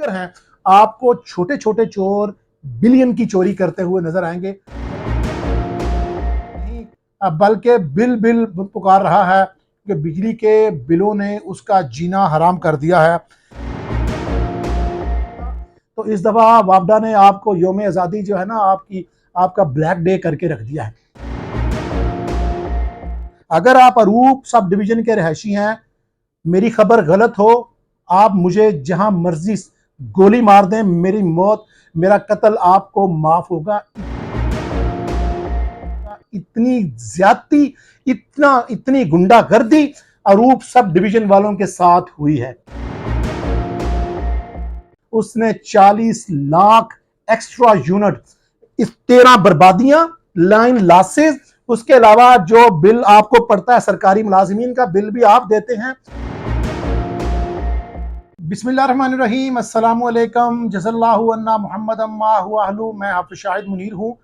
Figure हैं, आपको छोटे छोटे चोर बिलियन की चोरी करते हुए नजर आएंगे। बल्कि बिल बिल पुकार रहा है कि बिजली के बिलों ने उसका जीना हराम कर दिया है। तो इस दफा वापडा ने आपको योम आज़ादी जो है ना आपका ब्लैक डे करके रख दिया है। अगर आप अरूप सब डिवीजन के रहायशी हैं, मेरी खबर गलत हो, आप मुझे जहां मर्जी गोली मार दें, मेरी मौत मेरा कत्ल आपको माफ होगा। इतनी ज्यादती, इतनी गुंडागर्दी अरूप सब डिवीजन वालों के साथ हुई है। उसने 40 लाख एक्स्ट्रा यूनिट, इस 13 बर्बादियां, लाइन लॉसेस, उसके अलावा जो बिल आपको पड़ता है सरकारी मुलाजिमीन का बिल भी आप देते हैं। बिस्मिल्लाहिर्रहमानिर्रहीम, अस्सलामु अलैकुम, जज़ल्लाहु अन्ना मुहम्मद अम्मा हुआ अहलू। मैं हाफ़िज़ शाहिद मुनीर हूँ।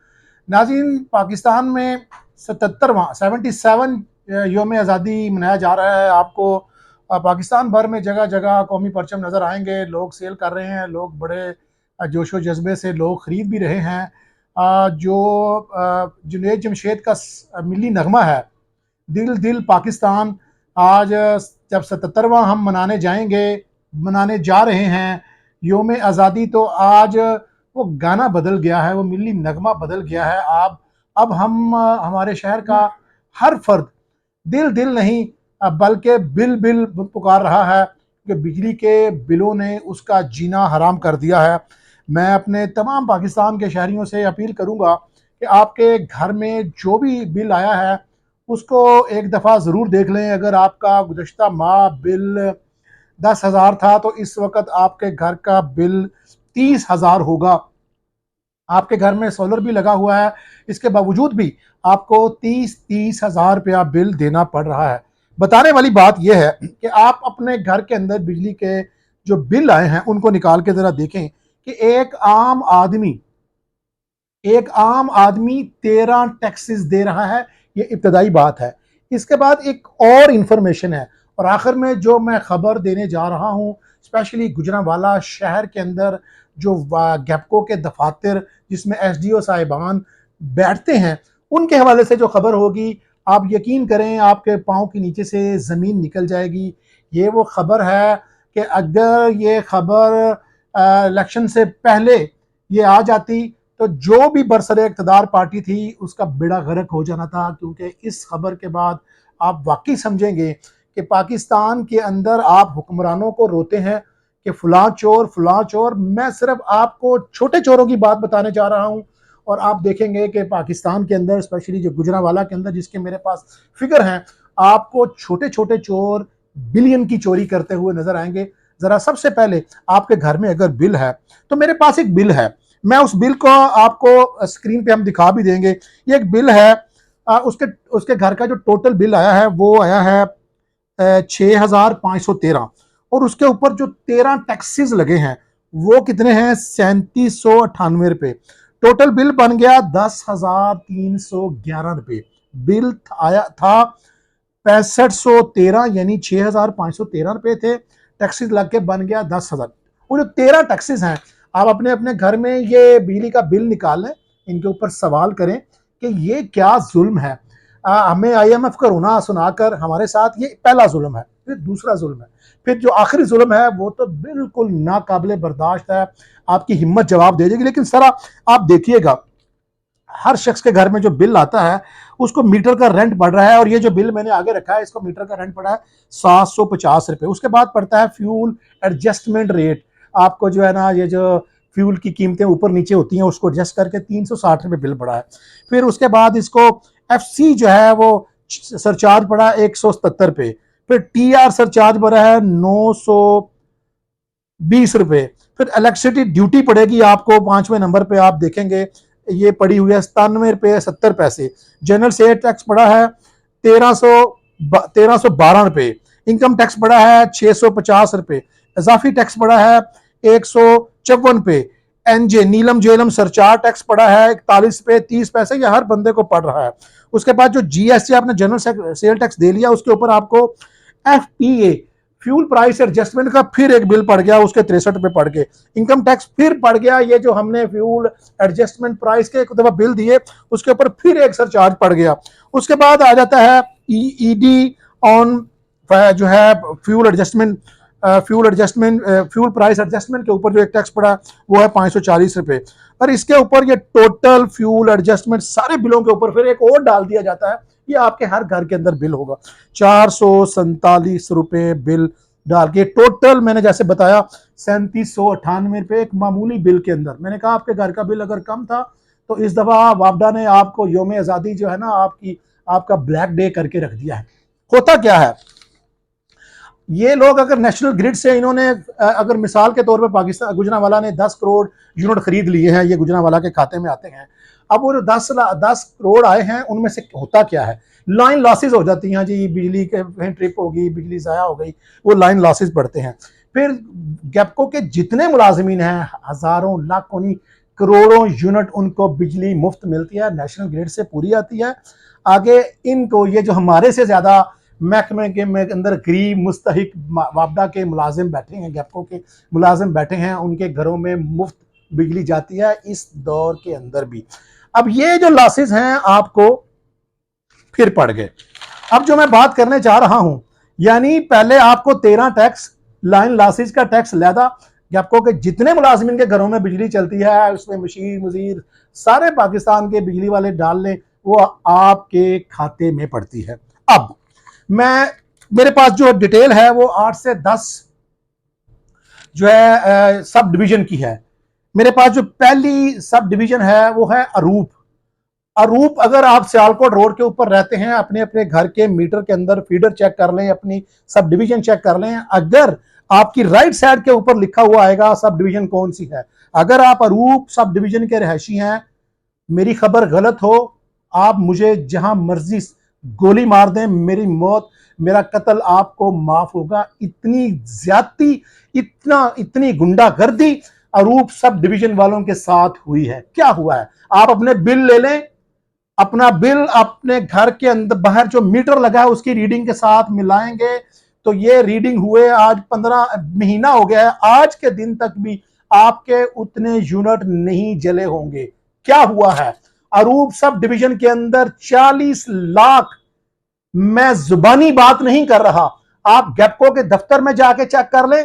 नाज़रीन, पाकिस्तान में 77 योम आज़ादी मनाया जा रहा है। आपको पाकिस्तान भर में जगह जगह कौमी परचम नज़र आएंगे। लोग सेल कर रहे हैं, लोग बड़े जोशो जज्बे से लोग ख़रीद भी रहे हैं। जो जुनैद जमशेद का मिली नगमा है, दिल दिल पाकिस्तान, आज जब 77वां हम मनाने जा रहे हैं योम आज़ादी, तो आज वो गाना बदल गया है, वो मिली नगमा बदल गया है। अब हम हमारे शहर का हर फर्द दिल दिल नहीं बल्कि बिल बिल पुकार रहा है कि बिजली के बिलों ने उसका जीना हराम कर दिया है। मैं अपने तमाम पाकिस्तान के शहरियों से अपील करूंगा कि आपके घर में जो भी बिल आया है उसको एक दफ़ा ज़रूर देख लें। अगर आपका गुज़श्ता माह बिल 10,000 था तो इस वक्त आपके घर का बिल 30,000 होगा। आपके घर में सोलर भी लगा हुआ है, इसके बावजूद भी आपको 30,000 रुपया बिल देना पड़ रहा है। बताने वाली बात यह है कि आप अपने घर के अंदर बिजली के जो बिल आए हैं उनको निकाल के जरा देखें कि एक आम आदमी 13 टैक्सेस दे रहा है। ये इब्तदाई बात है। इसके बाद एक और इंफॉर्मेशन है, और आखिर में जो मैं खबर देने जा रहा हूँ, स्पेशली गुजरांवाला शहर के अंदर जो गैपको के दफातर जिसमें एसडीओ साहिबान बैठते हैं, उनके हवाले से जो खबर होगी, आप यकीन करें आपके पाँव के नीचे से ज़मीन निकल जाएगी। ये वो खबर है कि अगर ये खबर इलेक्शन से पहले ये आ जाती तो जो भी बरसरे इक़्तिदार पार्टी थी उसका बेड़ा गर्क हो जाना था। क्योंकि इस खबर के बाद आप वाकई समझेंगे कि पाकिस्तान के अंदर आप हुक्मरानों को रोते हैं कि फलां चोर। मैं सिर्फ आपको छोटे चोरों की बात बताने जा रहा हूं, और आप देखेंगे कि पाकिस्तान के अंदर स्पेशली जो गुजरांवाला के अंदर जिसके मेरे पास फिगर हैं, आपको छोटे छोटे चोर बिलियन की चोरी करते हुए नजर आएंगे। जरा सबसे पहले आपके घर में अगर बिल है, तो मेरे पास एक बिल है, मैं उस बिल को आपको स्क्रीन पे हम दिखा भी देंगे। ये एक बिल है, उसके उसके घर का जो टोटल बिल आया है वो आया है 6,513, और उसके ऊपर जो 13 टैक्सेस लगे हैं वो कितने हैं, 3798 रुपए। टोटल बिल बन गया 10,311 रुपए। बिल आया था 6513, यानी 6,513 रुपए थे। टैक्सेस लग के बन गया 10,000। वो जो 13 टैक्सेस हैं, आप अपने अपने घर में ये बिजली का बिल निकाल लें, इनके ऊपर सवाल करें कि ये क्या जुल्म है। हमें आईएमएफ का रोना सुनाकर हमारे साथ ये पहला जुल्म है, फिर दूसरा जुल्म है, फिर जो आखिरी जुल्म है वो तो बिल्कुल नाकाबिले बर्दाश्त है। आपकी हिम्मत जवाब दे देगी। लेकिन सरा आप देखिएगा, हर शख्स के घर में जो बिल आता है उसको मीटर का रेंट पड़ रहा है, और ये जो बिल मैंने आगे रखा है इसको मीटर का रेंट पड़ा है 750 रुपए। उसके बाद पड़ता है फ्यूल एडजस्टमेंट रेट। आपको जो है ना, ये जो फ्यूल की कीमतें ऊपर नीचे होती हैं उसको एडजस्ट करके 360 रुपए बिल पड़ा है। फिर उसके बाद इसको एफसी जो है वो सरचार्ज पड़ा है 177 रुपए। फिर टीआर सरचार्ज पड़ा है 920 रुपए। फिर इलेक्ट्रिसिटी ड्यूटी पड़ेगी आपको 5वें नंबर पे, आप देखेंगे ये पड़ी हुई है 97 रुपये 70 पैसे। जनरल सेल टैक्स पड़ा है 1312 रुपये। इनकम टैक्स पड़ा है 650 रुपये। इजाफी टैक्स पड़ा है 154 रुपये। एनजे नीलम जेलम सरचार्ज टैक्स पड़ा है 41 रुपये 30 पैसे। यह हर बंदे को पड़ रहा है। उसके बाद जो जीएसटी आपने जनरल सेल टैक्स दे लिया, उसके ऊपर आपको एफपीए फ्यूल प्राइस एडजस्टमेंट का फिर एक बिल पड़ गया, उसके 63 रुपए पड़ गए। इनकम टैक्स फिर पड़ गया, ये जो हमने फ्यूल एडजस्टमेंट प्राइस के एक दफा बिल दिए उसके ऊपर फिर एक सरचार्ज पड़ गया। उसके बाद आ जाता है ईडी ऑन जो है फ्यूल प्राइस एडजस्टमेंट के ऊपर जो एक टैक्स पड़ा वो है 540 रुपए। और इसके ऊपर ये टोटल फ्यूल एडजस्टमेंट सारे बिलों के ऊपर फिर एक और डाल दिया जाता है, ये आपके हर घर के अंदर बिल होगा 447 रुपए बिल डाल के टोटल मैंने जैसे बताया 3798 रुपए एक मामूली बिल के अंदर। मैंने कहा आपके घर का बिल अगर कम था तो इस दफा वापडा ने आपको योम आजादी जो है ना आपका ब्लैक डे करके रख दिया है। होता क्या है, ये लोग अगर नेशनल ग्रिड से इन्होंने अगर मिसाल के तौर पे पाकिस्तान गुजरांवाला ने 10 करोड़ यूनिट खरीद लिए हैं, ये गुजरांवाला के खाते में आते हैं। अब वो 10 करोड़ आए हैं उनमें से होता क्या है, लाइन लॉसेज हो जाती हैं जी, बिजली के ट्रिप होगी, बिजली ज़ाया हो गई, वो लाइन लॉसेज पड़ते हैं। फिर गैपको के जितने मुलाजमीन हैं हज़ारों लाखों नहीं करोड़ों यूनिट उनको बिजली मुफ्त मिलती है, नेशनल ग्रिड से पूरी आती है। आगे इनको ये जो हमारे से ज़्यादा महकमे के अंदर गरीब मुस्तहिक वापडा के मुलाजिम बैठे हैं, गैपको के मुलाजिम बैठे हैं, उनके घरों में मुफ्त बिजली जाती है इस दौर के अंदर भी। अब ये जो लॉसेस हैं आपको फिर पड़ गए। अब जो मैं बात करने जा रहा हूं, यानी पहले आपको 13 टैक्स लाइन लॉसेस का टैक्स लैदा गैपको के जितने मुलाजिमिन के घरों में बिजली चलती है उसमें मशीर मुजीर सारे पाकिस्तान के बिजली वाले डाल लें, वो आपके खाते में पड़ती है। अब मेरे पास जो डिटेल है वो 8 से 10 जो है सब डिवीजन की है। मेरे पास जो पहली सब डिवीजन है वो है अरूप। अरूप अगर आप सियालकोट रोड के ऊपर रहते हैं, अपने अपने घर के मीटर के अंदर फीडर चेक कर लें, अपनी सब डिवीजन चेक कर लें, अगर आपकी राइट साइड के ऊपर लिखा हुआ आएगा सब डिवीजन कौन सी है, अगर आप अरूप सब डिवीजन के रहशी हैं, मेरी खबर गलत हो, आप मुझे जहां मर्जी गोली मार दें, मेरी मौत मेरा कत्ल आपको माफ होगा। इतनी ज्यादती इतनी गुंडागर्दी अरूप सब डिवीजन वालों के साथ हुई है। क्या हुआ है, आप अपने बिल ले लें, अपना बिल अपने घर के अंदर बाहर जो मीटर लगा है उसकी रीडिंग के साथ मिलाएंगे तो ये रीडिंग हुए आज 15 महीना हो गया है, आज के दिन तक भी आपके उतने यूनिट नहीं जले होंगे। क्या हुआ है, अरूप सब डिवीजन के अंदर 40 लाख, मैं जुबानी बात नहीं कर रहा, आप गैपको के दफ्तर में जाके चेक कर लें,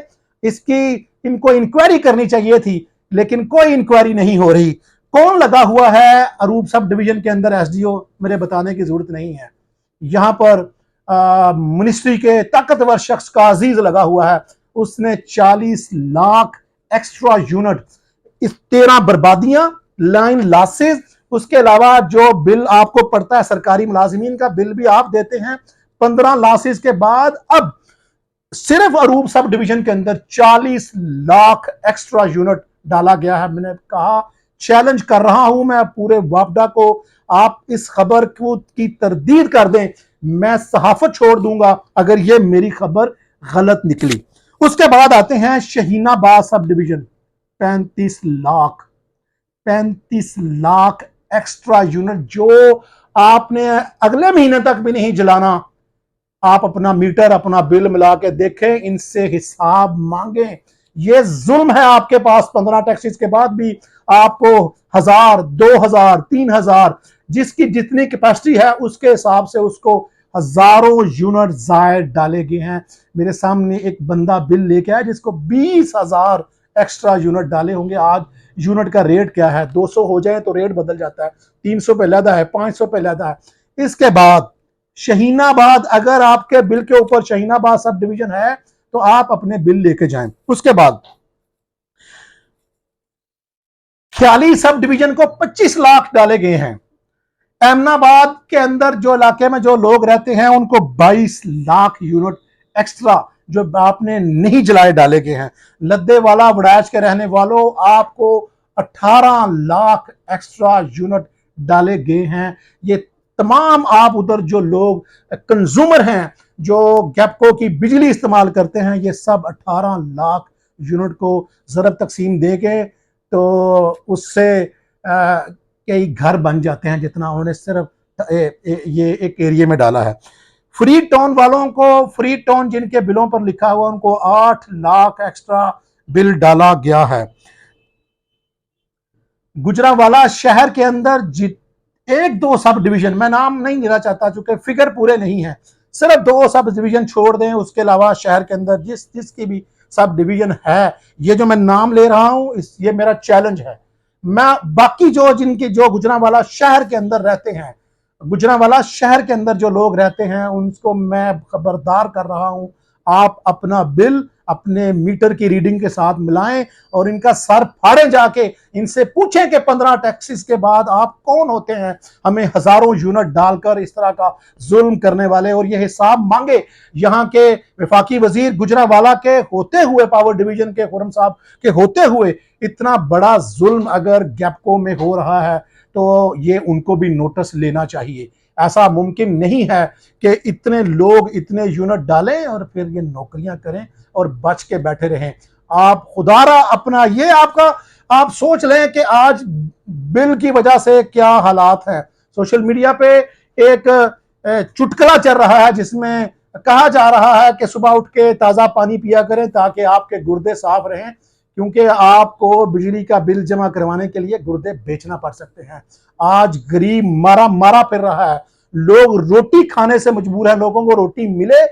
इनको इंक्वायरी करनी चाहिए थी लेकिन कोई इंक्वायरी नहीं हो रही। कौन लगा हुआ है अरूप सब डिवीजन के अंदर एसडीओ, मेरे बताने की जरूरत नहीं है। यहां पर मिनिस्ट्री के ताकतवर शख्स का अजीज लगा हुआ है, उसने 40 लाख एक्स्ट्रा यूनिट, इस 13 बर्बादियां, लाइन लॉसेज, उसके अलावा जो बिल आपको पड़ता है सरकारी मुलाजिमीन का बिल भी आप देते हैं, 15 लॉसेज के बाद अब सिर्फ अरूप सब डिवीजन के अंदर 40 लाख एक्स्ट्रा यूनिट डाला गया है। मैंने कहा चैलेंज कर रहा हूं मैं पूरे वापडा को, आप इस खबर को की तरदीद कर दें, मैं सहाफत छोड़ दूंगा अगर ये मेरी खबर गलत निकली। उसके बाद आते हैं शहीनाबाद sub division, 35 lakh extra unit जो आपने अगले महीने तक भी नहीं जलाना। आप अपना मीटर अपना बिल मिला के देखें, इनसे हिसाब मांगे, ये जुल्म है आपके पास। 15 टैक्सेस के बाद भी आपको 1000 2000 3000 जिसकी जितनी कैपेसिटी है उसके हिसाब से उसको हजारों यूनिट जायद डाले गए हैं। मेरे सामने एक बंदा बिल लेके आया जिसको 20,000 एक्स्ट्रा यूनिट डाले होंगे। आज यूनिट का रेट क्या है, 200 हो जाए तो रेट बदल जाता है, 300 पे लदा है, 500 पे लदा है। इसके बाद शहीनाबाद, अगर आपके बिल के ऊपर शहीनाबाद सब डिवीजन है तो आप अपने बिल लेके जाएं। उसके बाद ख्याली सब डिवीजन को 25 लाख डाले गए हैं। एमनाबाद के अंदर जो इलाके में जो लोग रहते हैं उनको 22 लाख यूनिट एक्स्ट्रा जो आपने नहीं जलाए डाले गए हैं। लद्देवाला वड़ैच के रहने वालों आपको 18 लाख एक्स्ट्रा यूनिट डाले गए हैं। ये तमाम आप उधर जो लोग कंज्यूमर हैं जो गैपको की बिजली इस्तेमाल करते हैं, ये सब 18 लाख यूनिट को जरब तकसीम दे के तो उससे कई घर बन जाते हैं जितना उन्होंने सिर्फ ये एक एरिया में डाला है। फ्री टोन वालों को, फ्री टोन जिनके बिलों पर लिखा हुआ उनको 8 लाख एक्स्ट्रा बिल डाला गया है। गुजरांवाला शहर के अंदर एक दो सब डिवीजन, मैं नाम नहीं लेना चाहता चूंकि फिगर पूरे नहीं है, सिर्फ 2 सब डिवीजन छोड़ दें, उसके अलावा शहर के अंदर जिसकी भी सब डिवीजन है, ये जो मैं नाम ले रहा हूं, ये मेरा चैलेंज है। मैं बाकी जो गुजरांवाला शहर के अंदर रहते हैं, गुजरांवाला शहर के अंदर जो लोग रहते हैं, उनको मैं खबरदार कर रहा हूं, आप अपना बिल अपने मीटर की रीडिंग के साथ मिलाएं और इनका सर फाड़े जाके, इनसे पूछें कि 15 टैक्सेस के बाद आप कौन होते हैं हमें हजारों यूनिट डालकर इस तरह का जुल्म करने वाले, और ये हिसाब मांगे यहां के वफाकी वजीर गुजरांवाला के होते हुए, पावर डिवीजन के खुर्रम साहब के होते हुए, इतना बड़ा जुल्म अगर गैपको में हो रहा है तो ये उनको भी नोटिस लेना चाहिए। ऐसा मुमकिन नहीं है कि इतने लोग इतने यूनिट डालें और फिर ये नौकरियां करें और बच के बैठे रहें। आप खुदारा अपना ये आप सोच लें कि आज बिल की वजह से क्या हालात हैं। सोशल मीडिया पे एक चुटकुला चल रहा है जिसमें कहा जा रहा है कि सुबह उठ के ताजा पानी पिया करें ताकि आपके गुर्दे साफ रहें, क्योंकि आपको बिजली का बिल जमा करवाने के लिए गुर्दे बेचना पड़ सकते हैं। आज गरीब मारा मारा फिर रहा है, लोग रोटी खाने से मजबूर है, लोगों को रोटी मिले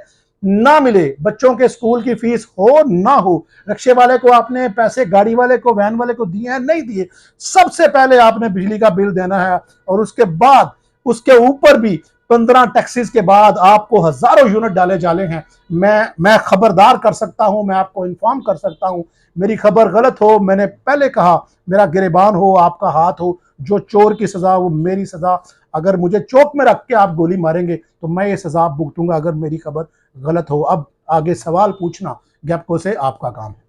ना मिले, बच्चों के स्कूल की फीस हो ना हो, रिक्शे वाले को आपने पैसे, गाड़ी वाले को, वैन वाले को दिए हैं नहीं दिए, सबसे पहले आपने बिजली का बिल देना है, और उसके बाद उसके ऊपर भी 15 टैक्सेस के बाद आपको हजारों यूनिट डाले जाले हैं। मैं खबरदार कर सकता हूं, मैं आपको इन्फॉर्म कर सकता हूं, मेरी खबर गलत हो, मैंने पहले कहा, मेरा गिरबान हो, आपका हाथ हो, जो चोर की सजा वो मेरी सजा। अगर मुझे चौक में रख के आप गोली मारेंगे तो मैं ये सजा भुगतूंगा अगर मेरी खबर गलत हो। अब आगे सवाल पूछना गैपको से आपका काम है।